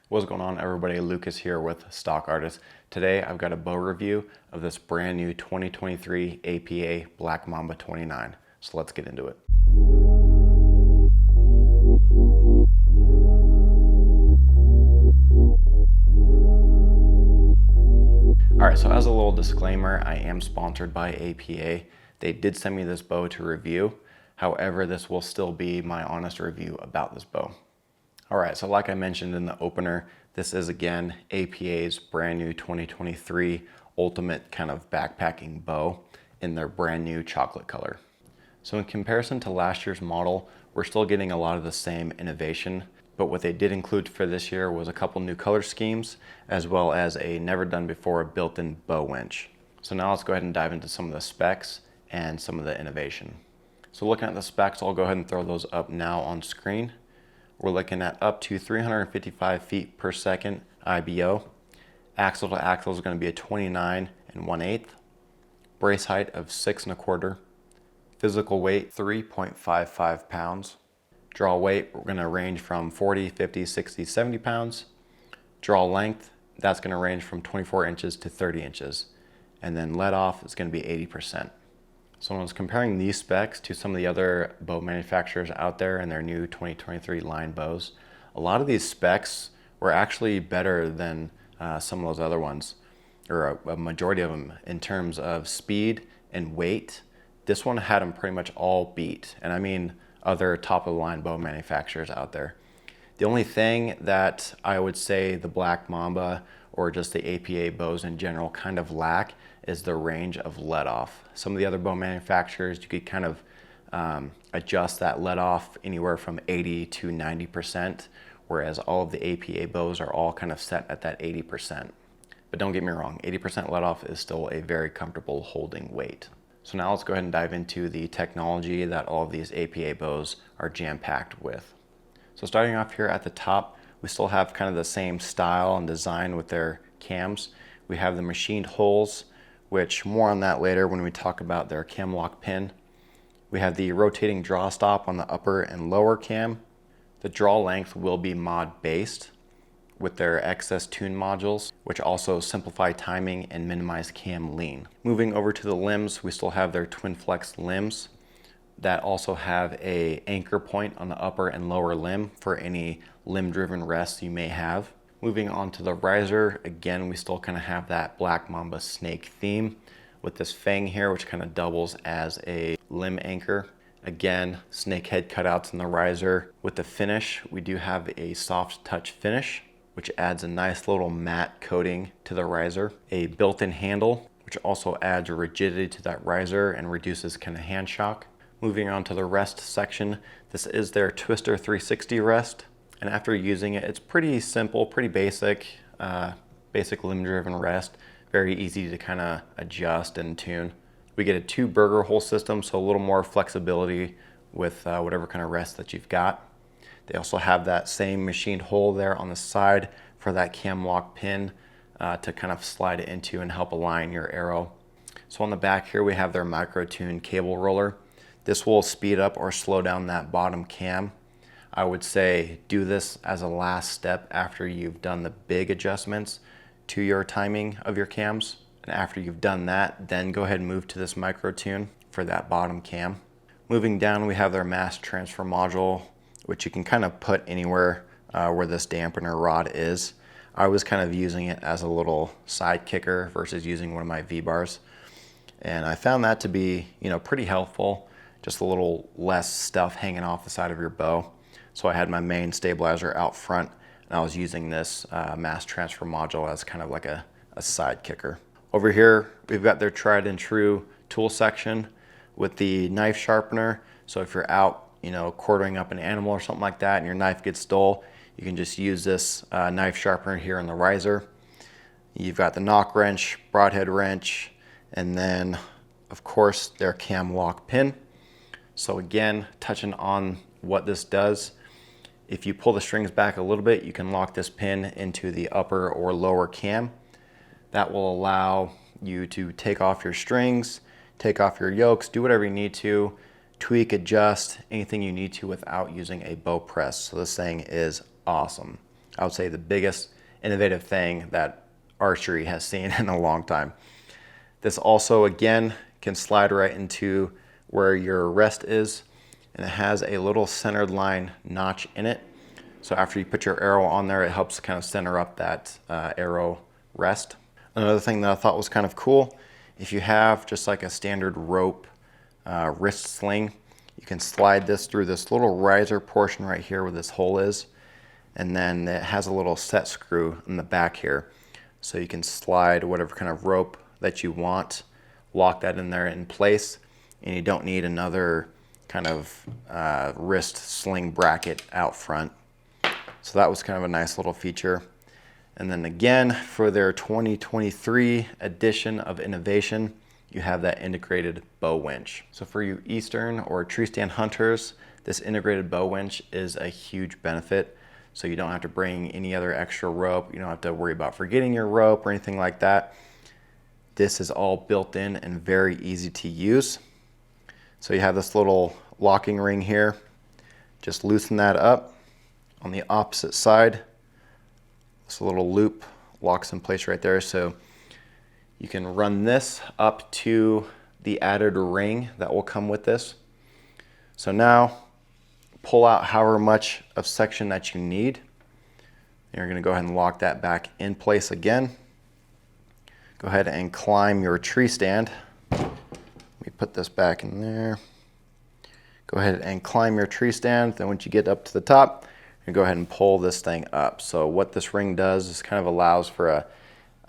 What's going on, everybody? Lucas here with Stock Artist. Today I've got a bow review of this brand new 2023 APA Black Mamba 29. So let's get into it. Alright, so as a little disclaimer, I am sponsored by APA. They did send me this bow to review. However, this will still be my honest review about this bow. Alright, so like I mentioned in the opener, this is again APA's brand new 2023 ultimate kind of backpacking bow in their brand new chocolate color. So in comparison to last year's model, we're still getting a lot of the same innovation, but what they did include for this year was a couple new color schemes, as well as a never done before built-in bow winch. So now let's go ahead and dive into some of the specs and some of the innovation. So looking at the specs, I'll go ahead and throw those up now on screen. We're looking at up to 355 feet per second IBO. Axle to axle is going to be a 29 1/8. Brace height of 6 1/4. Physical weight 3.55 pounds. Draw weight, we're going to range from 40, 50, 60, 70 pounds. Draw length, that's going to range from 24 inches to 30 inches. And then let off is going to be 80%. So when I was comparing these specs to some of the other bow manufacturers out there and their new 2023 line bows, a lot of these specs were actually better than some of those other ones, or a majority of them in terms of speed and weight. This one had them pretty much all beat, and I mean other top of the line bow manufacturers out there. The only thing that I would say the Black Mamba or just the APA bows in general kind of lack is the range of let off. Some of the other bow manufacturers, you could kind of adjust that let off anywhere from 80 to 90%, whereas all of the APA bows are all kind of set at that 80%. But don't get me wrong, 80% let off is still a very comfortable holding weight. So now let's go ahead and dive into the technology that all of these APA bows are jam-packed with. So starting off here at the top, we still have kind of the same style and design with their cams. We have the machined holes, which more on that later when we talk about their cam lock pin. We have the rotating draw stop on the upper and lower cam. The draw length will be mod based with their XS tune modules, which also simplify timing and minimize cam lean. Moving over to the limbs, we still have their twin flex limbs that also have a anchor point on the upper and lower limb for any limb driven rests you may have. Moving on to the riser, again, we still kind of have that Black Mamba snake theme with this fang here, which kind of doubles as a limb anchor. Again, snake head cutouts in the riser. With the finish, we do have a soft touch finish, which adds a nice little matte coating to the riser. A built-in handle, which also adds rigidity to that riser and reduces kind of hand shock. Moving on to the rest section, this is their Twister 360 rest. And after using it, it's pretty simple, pretty basic, basic limb-driven rest. Very easy to kind of adjust and tune. We get a 2 burger hole system, so a little more flexibility with whatever kind of rest that you've got. They also have that same machined hole there on the side for that cam lock pin to kind of slide it into and help align your arrow. So on the back here, we have their micro tune cable roller. This will speed up or slow down that bottom cam. I would say do this as a last step after you've done the big adjustments to your timing of your cams. And after you've done that, then go ahead and move to this micro tune for that bottom cam. Moving down, we have their mass transfer module, which you can kind of put anywhere where this dampener rod is. I was kind of using it as a little side kicker versus using one of my V-bars. And I found that to be, pretty helpful. Just a little less stuff hanging off the side of your bow. So I had my main stabilizer out front, and I was using this mass transfer module as kind of like a side kicker. Over here, we've got their tried and true tool section with the knife sharpener. So if you're out, quartering up an animal or something like that and your knife gets dull, you can just use this knife sharpener here in the riser. You've got the knock wrench, broadhead wrench, and then of course their cam lock pin. So again, touching on what this does, if you pull the strings back a little bit, you can lock this pin into the upper or lower cam. That will allow you to take off your strings, take off your yokes, do whatever you need to, tweak, adjust, anything you need to without using a bow press. So this thing is awesome. I would say the biggest innovative thing that archery has seen in a long time. This also, again, can slide right into where your rest is, and it has a little centered line notch in it. So after you put your arrow on there, it helps kind of center up that arrow rest. Another thing that I thought was kind of cool, if you have just like a standard rope wrist sling, you can slide this through this little riser portion right here where this hole is, and then it has a little set screw in the back here. So you can slide whatever kind of rope that you want, lock that in there in place, and you don't need another kind of wrist sling bracket out front. So that was kind of a nice little feature. And then again, for their 2023 edition of innovation, you have that integrated bow winch. So for you Eastern or tree stand hunters, this integrated bow winch is a huge benefit. So you don't have to bring any other extra rope. You don't have to worry about forgetting your rope or anything like that. This is all built in and very easy to use. So you have this little locking ring here. Just loosen that up. On the opposite side, this little loop locks in place right there. So you can run this up to the added ring that will come with this. So now pull out however much of section that you need. You're going to go ahead and lock that back in place again. Go ahead and climb your tree stand. Let me put this back in there. Go ahead and climb your tree stand. Then once you get up to the top, you go ahead and pull this thing up. So what this ring does is kind of allows for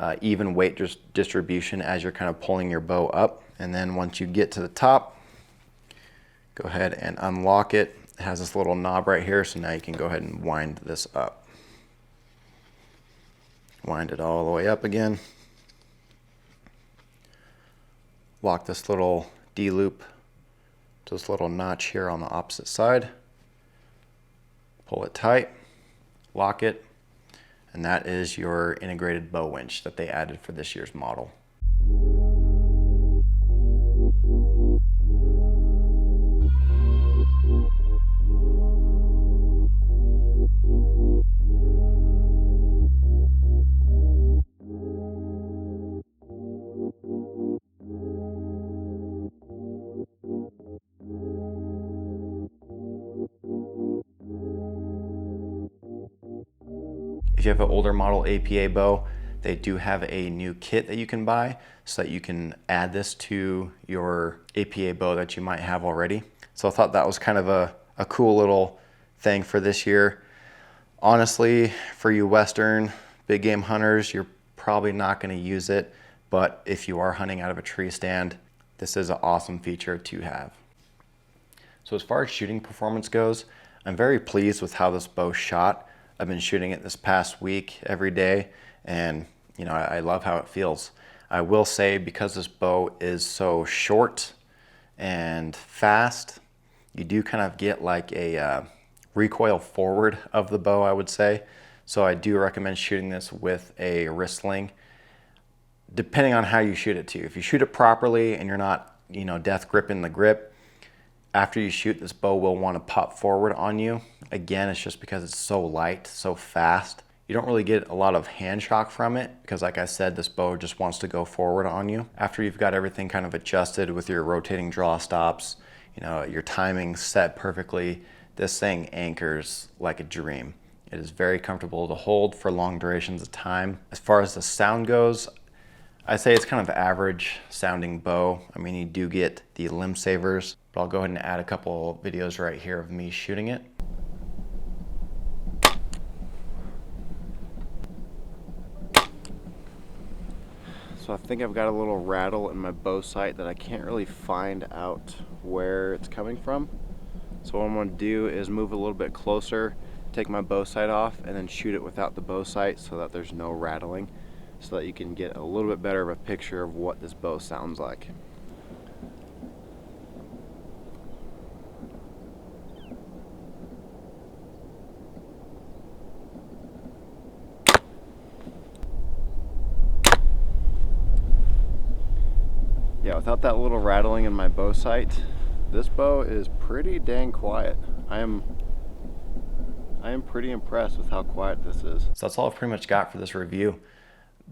a even weight distribution as you're kind of pulling your bow up. And then once you get to the top, go ahead and unlock it. It has this little knob right here, so now you can go ahead and wind this up. Wind it all the way up again. Lock this little D-loop to this little notch here on the opposite side. Pull it tight, lock it, and that is your integrated bow winch that they added for this year's model. If you have an older model APA bow, they do have a new kit that you can buy so that you can add this to your APA bow that you might have already. So I thought that was kind of a cool little thing for this year. Honestly, for you Western big game hunters, you're probably not going to use it, but if you are hunting out of a tree stand, this is an awesome feature to have. So as far as shooting performance goes, I'm very pleased with how this bow shot. I've been shooting it this past week every day, and you know, I love how it feels. I will say, because this bow is so short and fast, you do kind of get like a recoil forward of the bow, I would say. So I do recommend shooting this with a wrist sling, depending on how you shoot it too. If you shoot it properly and you're not, you know, death gripping the grip, after you shoot, this bow will want to pop forward on you. Again, it's just because it's so light, so fast. You don't really get a lot of hand shock from it because, like I said, this bow just wants to go forward on you. After you've got everything kind of adjusted with your rotating draw stops, you know, your timing set perfectly, this thing anchors like a dream. It is very comfortable to hold for long durations of time. As far as the sound goes, I'd say it's kind of average sounding bow. I mean, you do get the limb savers, but I'll go ahead and add a couple videos right here of me shooting it. So I think I've got a little rattle in my bow sight that I can't really find out where it's coming from. So what I'm going to do is move a little bit closer, take my bow sight off, and then shoot it without the bow sight so that there's no rattling, so that you can get a little bit better of a picture of what this bow sounds like. Yeah, without that little rattling in my bow sight, this bow is pretty dang quiet. I I am pretty impressed with how quiet this is. So that's all I've pretty much got for this review.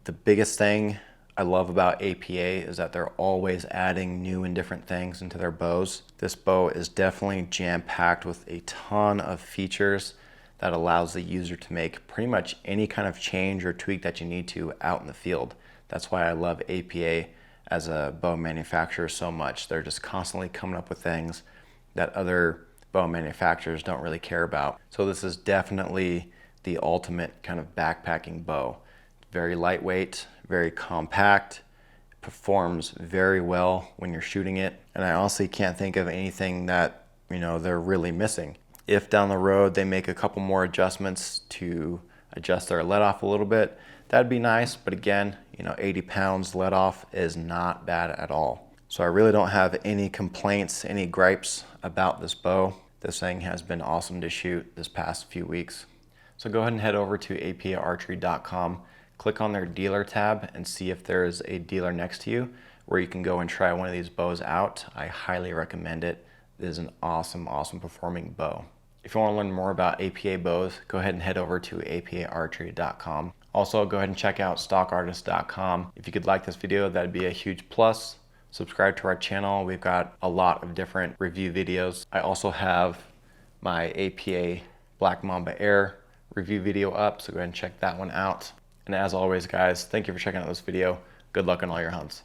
The biggest thing I love about APA is that they're always adding new and different things into their bows. This bow is definitely jam-packed with a ton of features that allows the user to make pretty much any kind of change or tweak that you need to out in the field. That's why I love APA as a bow manufacturer so much. They're just constantly coming up with things that other bow manufacturers don't really care about. So this is definitely the ultimate kind of backpacking bow. Very lightweight, very compact, performs very well when you're shooting it. And I honestly can't think of anything that, they're really missing. If down the road they make a couple more adjustments to adjust their let off a little bit, that'd be nice. But again, 80 pounds let off is not bad at all. So I really don't have any complaints, any gripes about this bow. This thing has been awesome to shoot this past few weeks. So go ahead and head over to apaarchery.com, click on their dealer tab and see if there is a dealer next to you where you can go and try one of these bows out. I highly recommend it. It is an awesome, awesome performing bow. If you want to learn more about APA bows, go ahead and head over to apaarchery.com. Also, go ahead and check out stockartist.com. If you could like this video, that'd be a huge plus. Subscribe to our channel. We've got a lot of different review videos. I also have my APA Black Mamba Air review video up, so go ahead and check that one out. And as always, guys, thank you for checking out this video. Good luck on all your hunts.